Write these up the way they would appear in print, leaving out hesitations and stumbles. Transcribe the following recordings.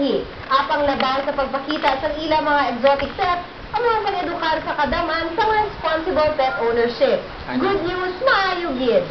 pinasahi. Apang labaw sa pagpakita sa ilang mga exotic pets, ang mga pag-edukar sa kadaman sa responsible pet ownership. Good news, maayo gid.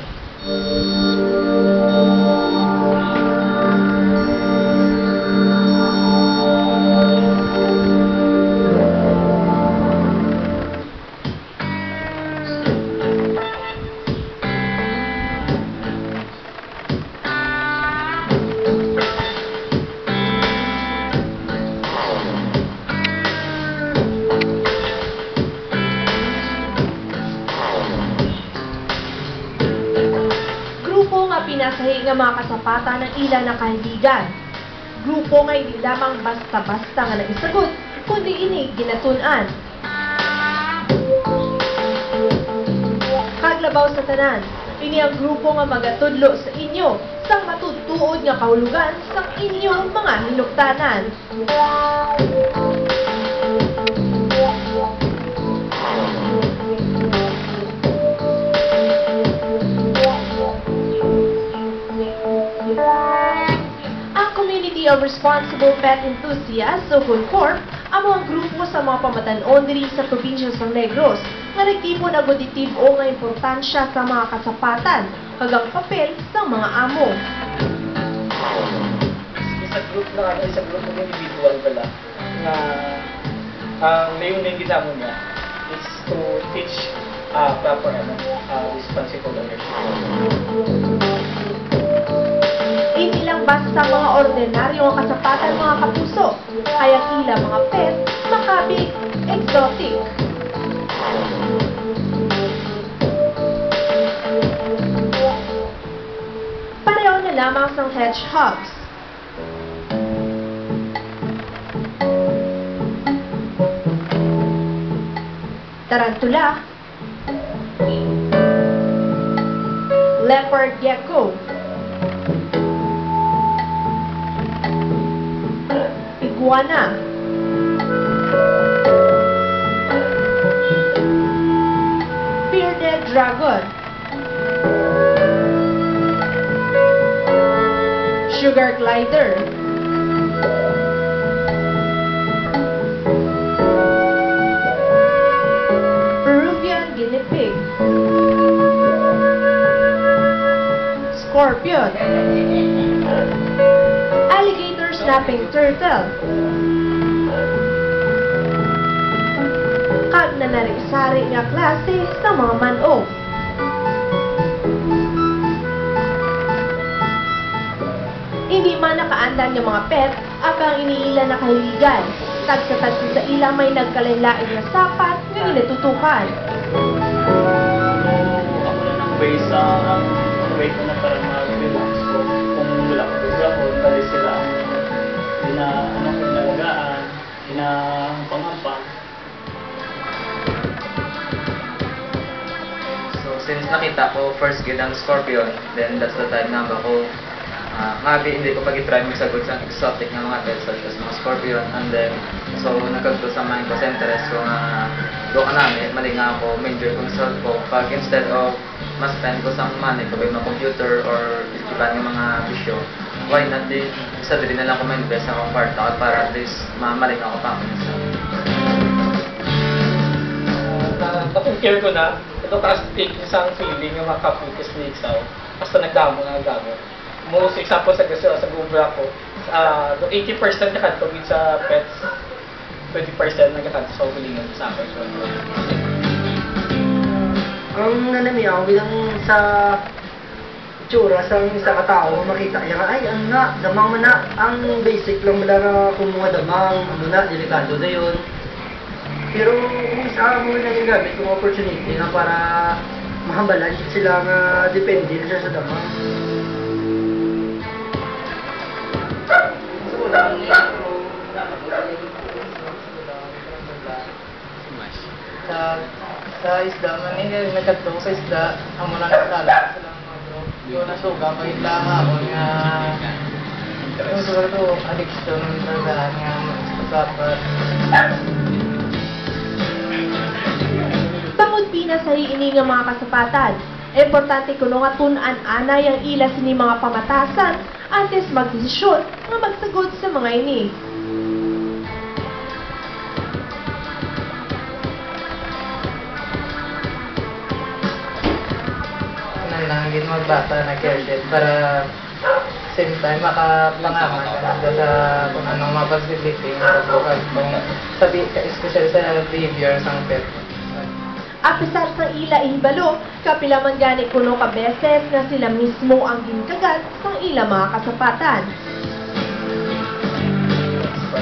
Pinasahi nga mga kasapatan ng ilan na kahiligan. Grupo nga hindi lamang basta-basta nga nagisagot, kundi ini ginatunan. Kaglabaw sa tanan, ini ang grupo nga magatudlo sa inyo sang matutuod nga kahulugan sang inyong mga hinuktanan. Of Responsible Pet Enthusiasts o CONCORP amo ang grupo sa mga pamatanon diri sa probinsya sa Negros nga nagtipon og aditibo nga importansya sa mga kasapatan kagang papel sa mga amo. Sa group ng individual pala na ang layunin kita mo niya is to teach proper responsible ownership. Hindi lang basta mga ordinaryong kasapatan mga kapuso, kaya tila mga pet, makabig, exotic. Pareho na lamang sang hedgehogs. Tarantula, leopard gecko, iguana, bearded dragon, sugar glider, Peruvian guinea pig, scorpion, alligator snapping turtle, kag na narisari nga klase sa mga manok. Hindi man nakaandan yung mga pet, akang iniila na kahiligan. Tagsa-tagsa sa ila may nagkalain-lain na sapat nga inatutukan. Ako na ng way sa way ko na para mag-relax ko. Kung wala ko ako, dali sila inalagaan, panghampang. So since nakita ko first gid ang scorpion, then that's the time na ako ngabi hindi ko pag-try magsagot sa exotic nga mga pets such as mga scorpion, and then so nagkagto sa mind ko sa interest ko nga doon ka namin, mali nga ako, major kong self ko pag instead of mas spend ko sa money ko mga computer or iban ng mga bisyo, why not di isa din na lang ko ma-invest akong part out para at least mamaling ako pa ako minsan. Na-compare ko na ito plastic isang feeling yung mga kapitis ni Ixaw basta nagdamo. Most example sa gubra ko, 80% nakatugid sa pets, 20% nagkakanta sa hulingan sa akin. Ang nanamiyaw bilang sa itsura sa isa katao, makita niya ay ano na, damang man na, ang basic lang mula na kumuha damang, ano na, delikado na yun. Pero kung isa mo na gamit yung opportunity na para mahambalan sila nga depende siya sa damang. Sa isda, maningil nagkatlo sa isda, ang mula nagkala sila yung nasuga, kahit lang ako nga yung siguro addiction talaga nga dapat. Tungod pinasahi ini nga mga kasapatan, importante kuno nga tun-an ana yang ila sini mga pamatasan antes magdesisyon nga magsagod sa mga ini. Nanangin magbasa na career para same time makapangaman ka na sa kung anong mapasibility kung sabi, especially sa behavior sang pet. Apisar sa ila ihibalo, kapila man gani kuno ka beses nga sila mismo ang ginkagat sang ila mga kasapatan.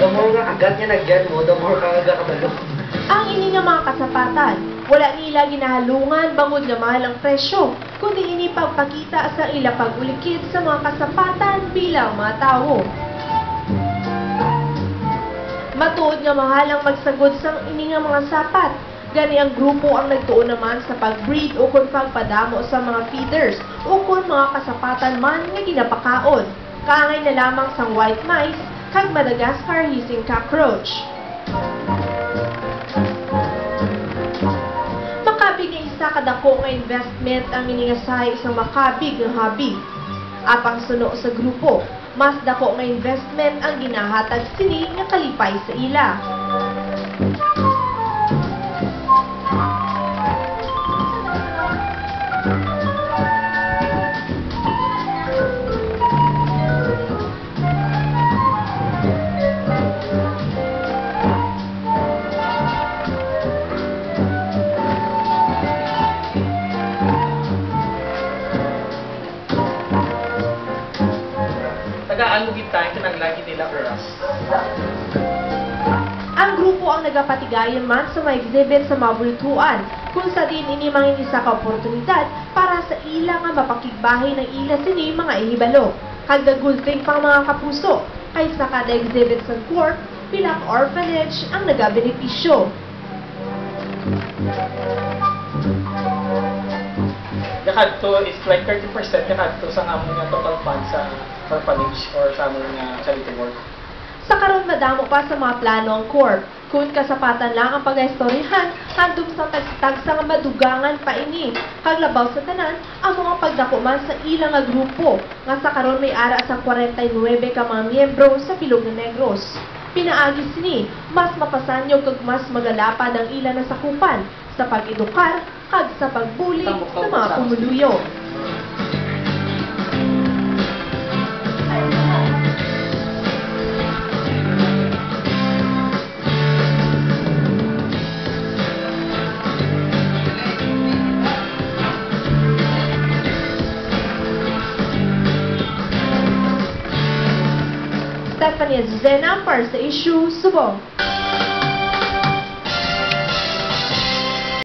The more nga kagat niya nagyan mo, the more ka kabalo. Ang ini nga mga kasapatan, wala nila ginahalungan bangod nga mahal ang presyo, kundi ini pagpakita sa ila pagulikid sa mga kasapatan bilang mga tao. Matuod nga mahal ang magsagod sang ini nga mga sapat. Gani ang grupo ang nagtuon naman sa pag-breed o kung pagpadamo sa mga feeders o kung mga kasapatan man nga ginapakaon. Kaangay na lamang sang white mice kag Madagascar hissing cockroach. Makabig nga isa kadako nga investment ang iningasay isang makabig nga hobby. Apang suno sa grupo, mas dako nga investment ang ginahatag sini nga kalipay sa ila. Tagaan mo tayo kinaglagi nila oras. Ang grupo ang nagapatigayon man sa mga exhibit sa mga bultuan, kung sa din ini mga isa ka oportunidad para sa ila nga mapakigbahay ng ila sini mga ihibalo. Kagagulting pang mga kapuso, kaysa kada exhibit sa court, bilang orphanage ang nagabenepisyo. Yakadto is like 30% yakadto sa among nga total fund sa orphanage or sa among nga charity work. Sa karon madamo pa sa mga plano ang court. Kung kasapatan lang ang pag-istoryahan, handog sa tagtag sa madugangan pa ini. Kaglabaw sa tanan, ang mga pagdakuman sa ilang nga grupo. Nga sa karon may ara sa 49 ka mga miyembro sa Bilog na Negros. Pinaagi sini, mas mapasanyo kag mas magalapad ang ilan na sakupan sa pag-edukar kag sa pagbuli sa mga pumuluyo. Stephanie Azuzena para sa Issue Subong.